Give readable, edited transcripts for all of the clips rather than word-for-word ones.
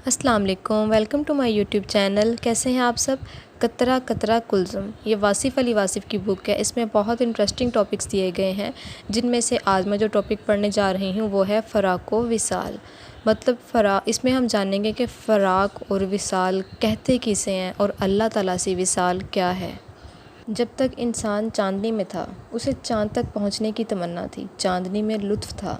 السلام علیکم، welcome to my YouTube channel. کیسے ہیں آپ سب؟ قطرہ قطرہ کلثم، یہ واصف علی واصف کی بک ہے۔ اس میں بہت انٹرسٹنگ ٹاپکس دیے گئے ہیں، جن میں سے آج میں جو ٹاپک پڑھنے جا رہی ہوں وہ ہے فراق و وصال۔ مطلب اس میں ہم جانیں گے کہ فراق اور وصال کہتے کسے ہیں اور اللہ تعالیٰ سے وصال کیا ہے۔ جب تک انسان چاندنی میں تھا اسے چاند تک پہنچنے کی تمنا تھی، چاندنی میں لطف تھا،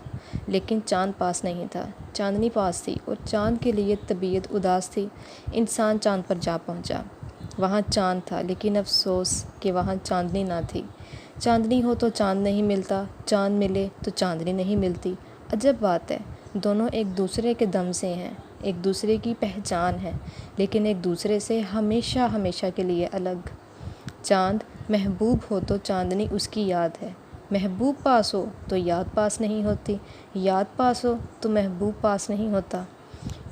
لیکن چاند پاس نہیں تھا۔ چاندنی پاس تھی اور چاند کے لیے طبیعت اداس تھی۔ انسان چاند پر جا پہنچا، وہاں چاند تھا، لیکن افسوس کہ وہاں چاندنی نہ تھی۔ چاندنی ہو تو چاند نہیں ملتا، چاند ملے تو چاندنی نہیں ملتی۔ عجب بات ہے، دونوں ایک دوسرے کے دم سے ہیں، ایک دوسرے کی پہچان ہے، لیکن ایک دوسرے سے ہمیشہ ہمیشہ کے لیے الگ۔ چاند محبوب ہو تو چاندنی اس کی یاد ہے، محبوب پاس ہو تو یاد پاس نہیں ہوتی، یاد پاس ہو تو محبوب پاس نہیں ہوتا۔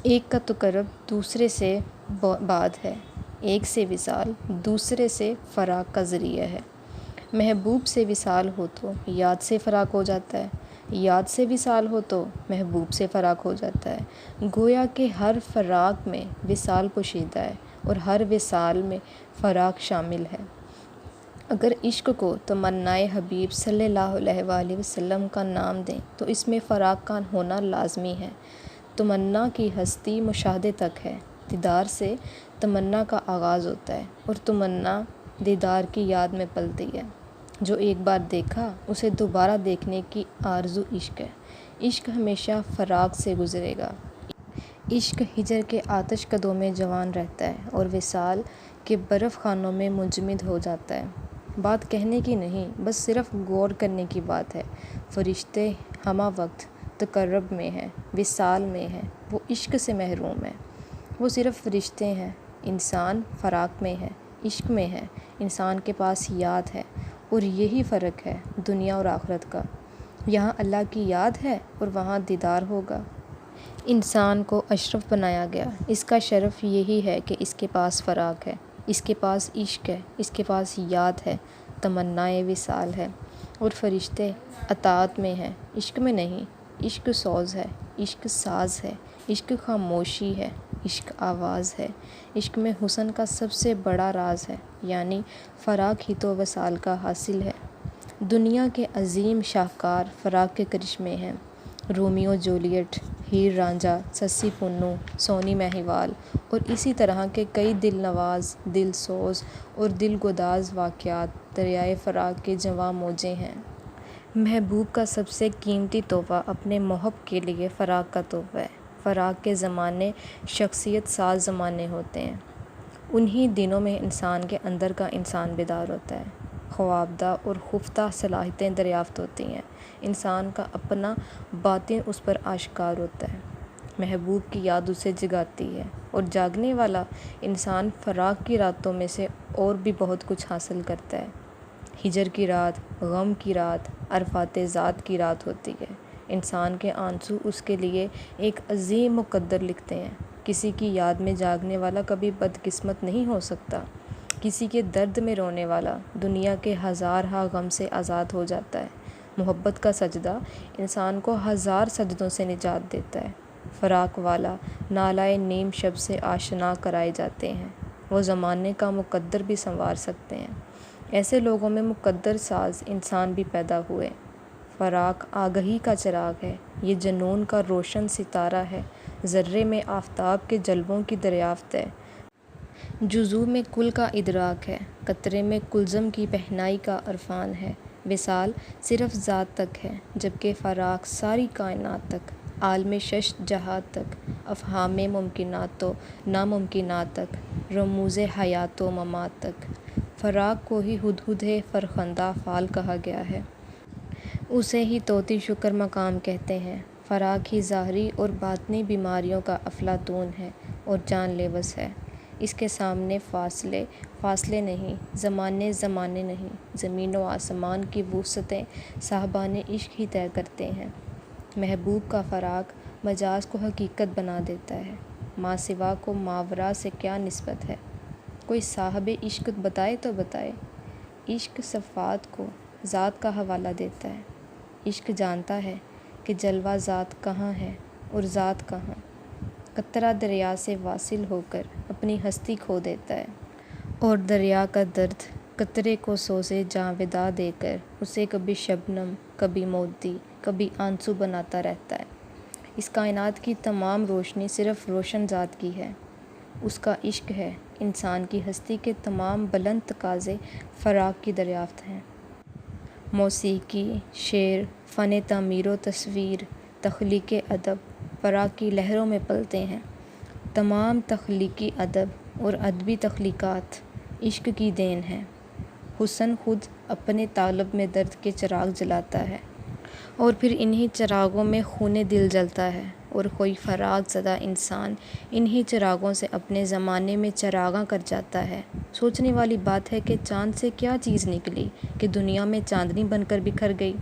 ایک کا تقرب دوسرے سے بعد ہے، ایک سے وصال دوسرے سے فراق کا ذریعہ ہے۔ محبوب سے وصال ہو تو یاد سے فراق ہو جاتا ہے، یاد سے وصال ہو تو محبوب سے فراق ہو جاتا ہے۔ گویا کہ ہر فراق میں وصال پوشیدہ ہے اور ہر وصال میں فراق شامل ہے۔ اگر عشق کو تمنائے حبیب صلی اللہ علیہ وآلہ وسلم کا نام دیں تو اس میں فراق کا ہونا لازمی ہے۔ تمنا کی ہستی مشاہدے تک ہے، دیدار سے تمنا کا آغاز ہوتا ہے اور تمنا دیدار کی یاد میں پلتی ہے۔ جو ایک بار دیکھا اسے دوبارہ دیکھنے کی آرزو عشق ہے۔ عشق ہمیشہ فراق سے گزرے گا۔ عشق ہجر کے آتش کدوں میں جوان رہتا ہے اور وصال کے برف خانوں میں منجمد ہو جاتا ہے۔ بات کہنے کی نہیں، بس صرف غور کرنے کی بات ہے۔ فرشتے ہمہ وقت تقرب میں ہیں، وصال میں ہیں، وہ عشق سے محروم ہیں۔ وہ صرف فرشتے ہیں، انسان فراق میں ہے، عشق میں ہے، انسان کے پاس یاد ہے، اور یہی فرق ہے دنیا اور آخرت کا۔ یہاں اللہ کی یاد ہے اور وہاں دیدار ہوگا۔ انسان کو اشرف بنایا گیا، اس کا شرف یہی ہے کہ اس کے پاس فراق ہے، اس کے پاس عشق ہے، اس کے پاس یاد ہے، تمنائے وصال ہے۔ اور فرشتے اطاعت میں ہیں، عشق میں نہیں۔ عشق سوز ہے، عشق ساز ہے، عشق خاموشی ہے، عشق آواز ہے۔ عشق میں حسن کا سب سے بڑا راز ہے، یعنی فراق ہی تو وصال کا حاصل ہے۔ دنیا کے عظیم شاہکار فراق کے کرشمے ہیں۔ رومیو جولیٹ، ہیر رانجھا، سسی پنو، سونی مہیوال اور اسی طرح کے کئی دل نواز، دل سوز اور دل گداز واقعات دریائے فراق کے جواں موجیں ہیں۔ محبوب کا سب سے قیمتی تحفہ اپنے محب کے لیے فراق کا تحفہ ہے۔ فراق کے زمانے شخصیت ساز زمانے ہوتے ہیں۔ انہی دنوں میں انسان کے اندر کا انسان بیدار ہوتا ہے، خوابدہ اور خفتہ صلاحیتیں دریافت ہوتی ہیں، انسان کا اپنا باطن اس پر آشکار ہوتا ہے۔ محبوب کی یاد اسے جگاتی ہے اور جاگنے والا انسان فراق کی راتوں میں سے اور بھی بہت کچھ حاصل کرتا ہے۔ ہجر کی رات، غم کی رات، عرفات ذات کی رات ہوتی ہے۔ انسان کے آنسو اس کے لیے ایک عظیم مقدر لکھتے ہیں۔ کسی کی یاد میں جاگنے والا کبھی بدقسمت نہیں ہو سکتا۔ کسی کے درد میں رونے والا دنیا کے ہزارہا غم سے آزاد ہو جاتا ہے۔ محبت کا سجدہ انسان کو ہزار سجدوں سے نجات دیتا ہے۔ فراق والا نالائے نیم شب سے آشنا کرائے جاتے ہیں، وہ زمانے کا مقدر بھی سنوار سکتے ہیں۔ ایسے لوگوں میں مقدر ساز انسان بھی پیدا ہوئے۔ فراق آگہی کا چراغ ہے، یہ جنون کا روشن ستارہ ہے، ذرے میں آفتاب کے جلووں کی دریافت ہے، جزو میں کل کا ادراک ہے، قطرے میں کلثم کی پہنائی کا عرفان ہے۔ وصال صرف ذات تک ہے، جبکہ فراق ساری کائنات تک، عالم شش جہات تک، افہام ممکنات و ناممکنات تک، رموز حیات و ممات تک۔ فراق کو ہی ہدہد فرخندہ فال کہا گیا ہے۔ اسے ہی طوطی شکر مقام کہتے ہیں۔ فراق ہی ظاہری اور باطنی بیماریوں کا افلاطون ہے اور جان لیوس ہے۔ اس کے سامنے فاصلے فاصلے نہیں، زمانے زمانے نہیں، زمین و آسمان کی وسعتیں صاحبان عشق ہی طے کرتے ہیں۔ محبوب کا فراق مجاز کو حقیقت بنا دیتا ہے۔ ما سوا کو ماورا سے کیا نسبت ہے؟ کوئی صاحب عشق بتائے تو بتائے۔ عشق صفات کو ذات کا حوالہ دیتا ہے۔ عشق جانتا ہے کہ جلوہ ذات کہاں ہے اور ذات کہاں۔ قطرہ دریا سے واصل ہو کر اپنی ہستی کھو دیتا ہے، اور دریا کا درد قطرے کو سوزے جاں دے کر اسے کبھی شبنم، کبھی موتی، کبھی آنسو بناتا رہتا ہے۔ اس کائنات کی تمام روشنی صرف روشن ذات کی ہے، اس کا عشق ہے۔ انسان کی ہستی کے تمام بلند تقاضے فراق کی دریافت ہیں۔ موسیقی، شعر، فن تعمیر و تصویر، تخلیق ادب فراق کی لہروں میں پلتے ہیں۔ تمام تخلیقی ادب اور ادبی تخلیقات عشق کی دین ہیں۔ حسن خود اپنے طالب میں درد کے چراغ جلاتا ہے، اور پھر انہی چراغوں میں خون دل جلتا ہے، اور کوئی فراق زدہ انسان انہی چراغوں سے اپنے زمانے میں چراغاں کر جاتا ہے۔ سوچنے والی بات ہے کہ چاند سے کیا چیز نکلی کہ دنیا میں چاندنی بن کر بکھر گئی؟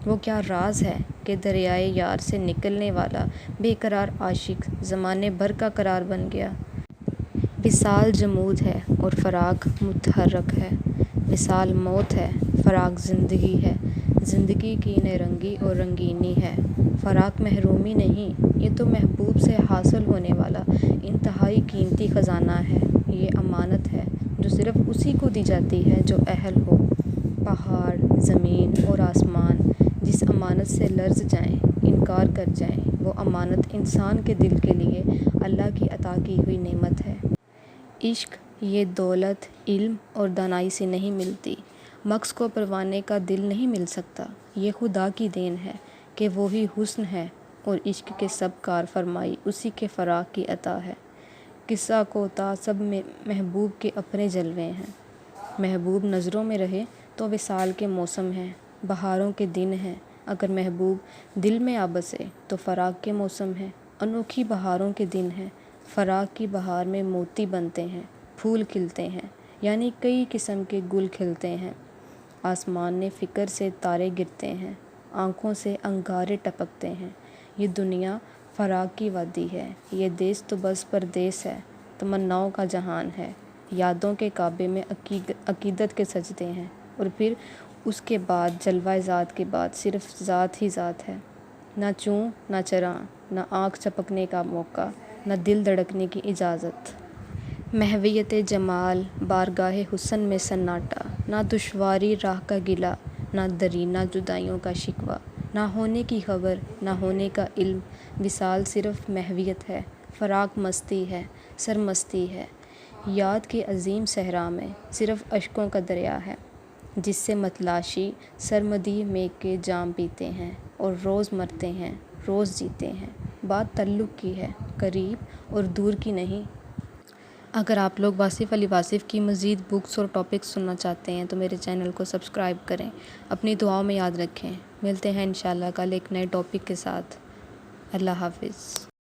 وہ کیا راز ہے کہ دریائے یار سے نکلنے والا بے قرار عاشق زمانے بھر کا قرار بن گیا؟ وصال جمود ہے اور فراق متحرک ہے، وصال موت ہے، فراق زندگی ہے، زندگی کی نرنگی اور رنگینی ہے۔ فراق محرومی نہیں، یہ تو محبوب سے حاصل ہونے والا انتہائی قیمتی خزانہ ہے۔ یہ امانت ہے جو صرف اسی کو دی جاتی ہے جو اہل ہو۔ پہاڑ، زمین اور آسمان جس امانت سے لرز جائیں، انکار کر جائیں، وہ امانت انسان کے دل کے لیے اللہ کی عطا کی ہوئی نعمت ہے۔ عشق یہ دولت، علم اور دانائی سے نہیں ملتی، مغز کو پروانے کا دل نہیں مل سکتا۔ یہ خدا کی دین ہے کہ وہی حسن ہے، اور عشق کے سب کار فرمائی اسی کے فراق کی عطا ہے۔ قصہ کوتا سب محبوب کے اپنے جلوے ہیں۔ محبوب نظروں میں رہے تو وصال کے موسم ہیں، بہاروں کے دن ہیں۔ اگر محبوب دل میں آ بسے تو فراق کے موسم ہیں، انوکھی بہاروں کے دن ہیں۔ فراق کی بہار میں موتی بنتے ہیں، پھول کھلتے ہیں، یعنی کئی قسم کے گل کھلتے ہیں۔ آسمان نے فکر سے تارے گرتے ہیں، آنکھوں سے انگارے ٹپکتے ہیں۔ یہ دنیا فراق کی وادی ہے، یہ دیس تو بس پردیس ہے، تمناؤں کا جہان ہے۔ یادوں کے کعبے میں عقیدت کے سجدے ہیں، اور پھر اس کے بعد جلوہ ذات کے بعد صرف ذات ہی ذات ہے۔ نہ چوں نہ چراں، نہ آنکھ جھپکنے کا موقع، نہ دل دھڑکنے کی اجازت۔ محویت جمال، بارگاہ حسن میں سناٹا، نہ دشواری راہ کا گلہ، نہ دری، نہ جدائیوں کا شکوہ، نہ ہونے کی خبر، نہ ہونے کا علم۔ وصال صرف محویت ہے، فراق مستی ہے، سرمستی ہے۔ یاد کے عظیم صحرا میں صرف اشکوں کا دریا ہے، جس سے متلاشی سرمدی میں کے جام پیتے ہیں، اور روز مرتے ہیں، روز جیتے ہیں۔ بات تعلق کی ہے، قریب اور دور کی نہیں۔ اگر آپ لوگ واصف علی واصف کی مزید بکس اور ٹاپکس سننا چاہتے ہیں تو میرے چینل کو سبسکرائب کریں، اپنی دعاؤں میں یاد رکھیں۔ ملتے ہیں انشاءاللہ کل ایک نئے ٹاپک کے ساتھ۔ اللہ حافظ۔